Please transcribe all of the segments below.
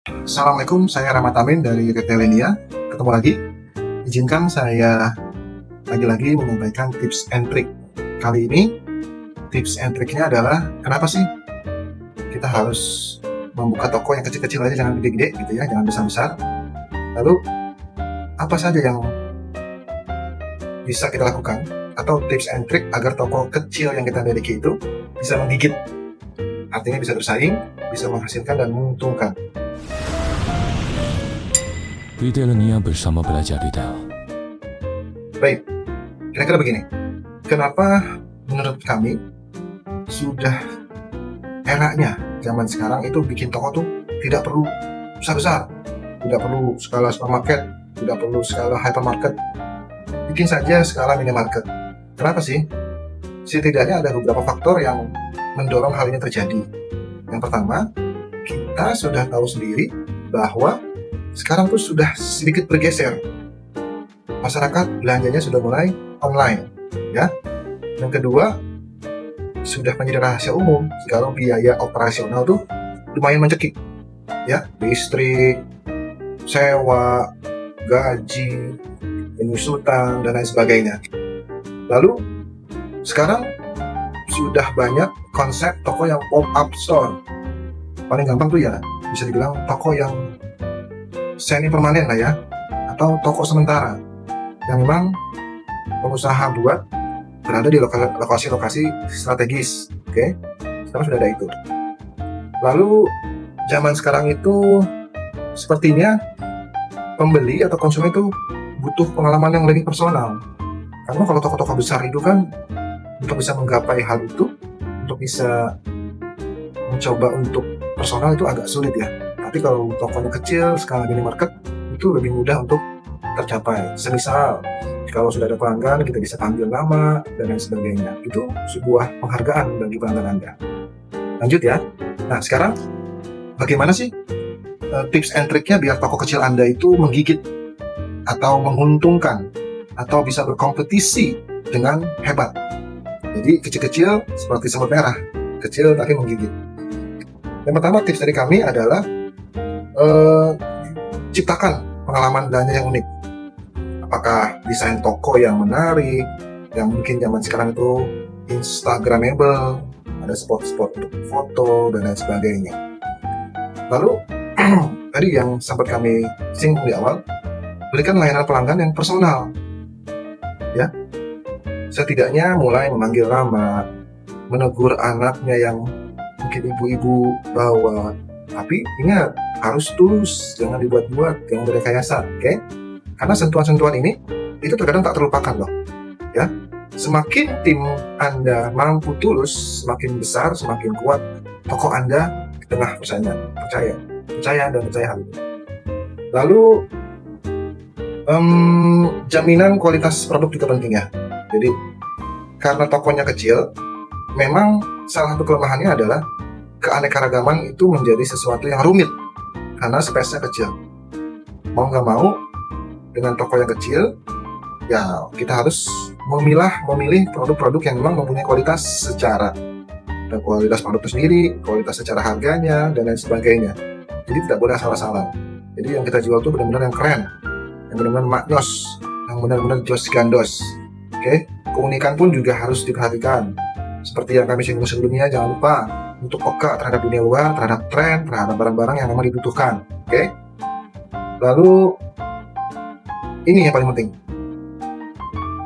Assalamualaikum, saya Rahmat Amin dari Retailenia. Ketemu lagi. Izinkan saya lagi-lagi menyampaikan tips and trick. Kali ini tips and tricknya adalah kenapa sih kita harus membuka toko yang kecil-kecil aja, jangan gede-gede gitu ya, jangan besar-besar. Lalu apa saja yang bisa kita lakukan atau tips and trick agar toko kecil yang kita miliki itu bisa menggigit, artinya bisa bersaing, bisa menghasilkan dan menguntungkan. Retailenia bersama belajar retail. Baik, kira-kira begini. Kenapa menurut kami sudah enaknya zaman sekarang itu bikin toko tuh tidak perlu besar-besar, tidak perlu skala supermarket, tidak perlu skala hypermarket, bikin saja skala minimarket. Kenapa sih? Setidaknya ada beberapa faktor yang mendorong hal ini terjadi. Yang pertama, kita sudah tahu sendiri bahwa sekarang tuh sudah sedikit bergeser. Masyarakat belanjanya sudah mulai online, ya. Yang kedua, sudah menjadi rahasia umum kalau biaya operasional tuh lumayan mencekik, ya. Listrik, sewa, gaji, penyusutan, dan lain sebagainya. Lalu, sekarang sudah banyak konsep toko yang pop-up store. Paling gampang tuh ya, bisa dibilang toko yang semi permanen lah ya, atau toko sementara yang memang pengusaha buat berada di lokasi-lokasi strategis. Oke, sekarang sudah ada itu. Lalu zaman sekarang itu sepertinya pembeli atau konsumen itu butuh pengalaman yang lebih personal, karena kalau toko-toko besar itu kan untuk bisa menggapai hal itu, untuk bisa mencoba untuk personal itu agak sulit ya. Tapi kalau tokonya kecil, skala minimarket, itu lebih mudah untuk tercapai. Semisal, kalau sudah ada pelanggan, kita bisa panggil nama, dan lain sebagainya. Itu sebuah penghargaan bagi pelanggan Anda. Lanjut ya. Nah, sekarang, bagaimana sih tips and triknya biar toko kecil Anda itu menggigit, atau menguntungkan, atau bisa berkompetisi dengan hebat. Jadi, kecil-kecil seperti semut merah. Kecil tapi menggigit. Yang pertama, tips dari kami adalah ciptakan pengalaman belanja yang unik. Apakah desain toko yang menarik, yang mungkin zaman sekarang itu instagramable, ada spot-spot untuk foto dan lain sebagainya. Lalu tadi yang sempat kami singgung di awal, berikan layanan pelanggan yang personal, ya. Setidaknya mulai memanggil nama, menegur anaknya yang mungkin ibu-ibu bawa. Tapi ingat, harus tulus, jangan dibuat-buat, jangan direkayasa, oke? Karena sentuhan-sentuhan ini itu terkadang tak terlupakan loh, ya. Semakin tim Anda mampu tulus, semakin besar, semakin kuat toko Anda di tengah persaingan. Percaya hal ini. Lalu jaminan kualitas produk juga penting ya. Jadi karena tokonya kecil, memang salah satu kelemahannya adalah keanekaragaman itu menjadi sesuatu yang rumit karena space-nya kecil. Mau nggak mau, dengan toko yang kecil, ya kita harus memilih produk-produk yang memang mempunyai kualitas secara dan kualitas produk itu sendiri, kualitas secara harganya, dan lain sebagainya. Jadi tidak boleh salah-salah. Jadi yang kita jual itu benar-benar yang keren, yang benar-benar maknyos, yang benar-benar jos gandos. Oke, keunikan pun juga harus diperhatikan. Seperti yang kami singgung sebelumnya, jangan lupa untuk peka terhadap dunia luar, terhadap tren, terhadap barang-barang yang memang dibutuhkan. Oke? Lalu ini yang paling penting.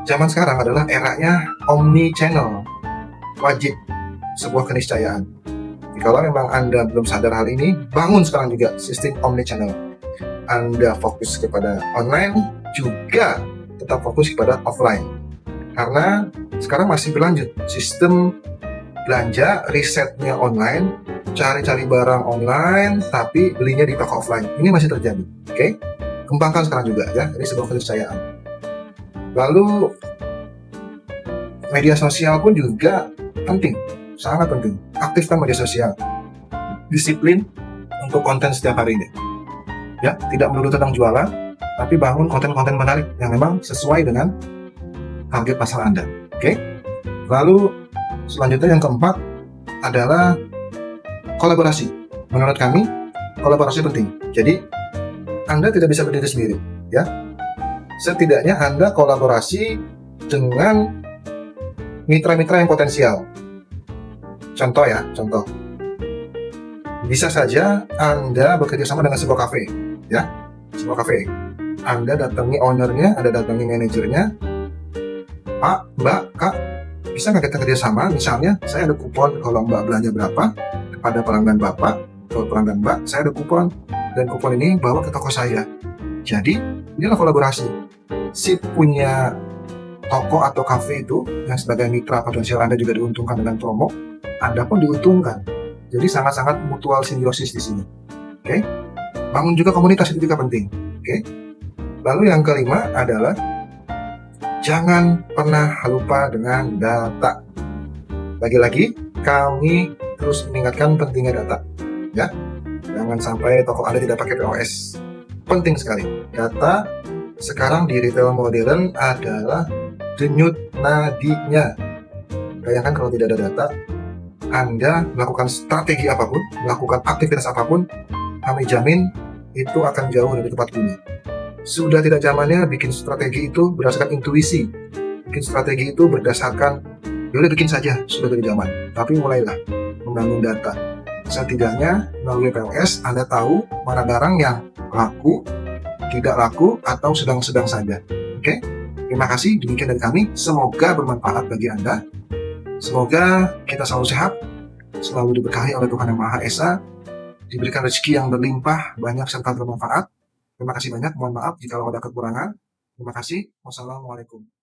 Zaman sekarang adalah eranya omni channel. Wajib sebuah keniscayaan. Jikalau memang Anda belum sadar hal ini, bangun sekarang juga sistem omni channel. Anda fokus kepada online, juga tetap fokus kepada offline. Karena sekarang masih berlanjut sistem belanja, risetnya online, cari-cari barang online, tapi belinya di toko offline. Ini masih terjadi, oke? Kembangkan sekarang juga ya, ini sebuah keniscayaan. Lalu media sosial pun juga penting, sangat penting. Aktifkan media sosial, disiplin untuk konten setiap hari ini. Ya, tidak melulu tentang jualan, tapi bangun konten-konten menarik yang memang sesuai dengan target pasar Anda, oke? Lalu selanjutnya yang keempat adalah kolaborasi. Menurut kami, kolaborasi penting. Jadi Anda tidak bisa berdiri sendiri, ya. Setidaknya Anda kolaborasi dengan mitra-mitra yang potensial. Contoh ya, contoh. Bisa saja Anda bekerja sama dengan sebuah kafe, ya, sebuah kafe. Anda datangi ownernya, Anda datangi manajernya, Pak, Mbak, Kak, bisa nggak kita kerjasama? Misalnya, saya ada kupon kalau Mbak belanja berapa kepada pelanggan Bapak, kalau pelanggan Mbak, saya ada kupon, dan kupon ini bawa ke toko saya. Jadi, inilah kolaborasi. Si punya toko atau kafe itu, yang sebagai mitra potensial Anda juga diuntungkan dengan promo, Anda pun diuntungkan. Jadi sangat-sangat mutual simbiosis di sini. Oke? Bangun juga komunitas itu juga penting. Oke? Lalu yang kelima adalah jangan pernah lupa dengan data. Lagi-lagi, kami terus mengingatkan pentingnya data. Ya, jangan sampai toko Anda tidak pakai POS. Penting sekali. Data sekarang di retail modern adalah denyut nadinya. Bayangkan kalau tidak ada data, Anda melakukan strategi apapun, melakukan aktivitas apapun, kami jamin itu akan jauh dari tempat bumi. Sudah tidak zamannya bikin strategi itu berdasarkan intuisi. Bikin strategi itu berdasarkan, yaudah bikin saja, sudah dari zaman. Tapi mulailah membangun data. Setidaknya melalui POS, Anda tahu mana barang yang laku, tidak laku, atau sedang-sedang saja. Oke? Terima kasih, demikian dari kami. Semoga bermanfaat bagi Anda. Semoga kita selalu sehat, selalu diberkahi oleh Tuhan Yang Maha Esa, diberikan rezeki yang berlimpah, banyak serta bermanfaat. Terima kasih banyak, mohon maaf jika ada kekurangan. Terima kasih, wassalamualaikum.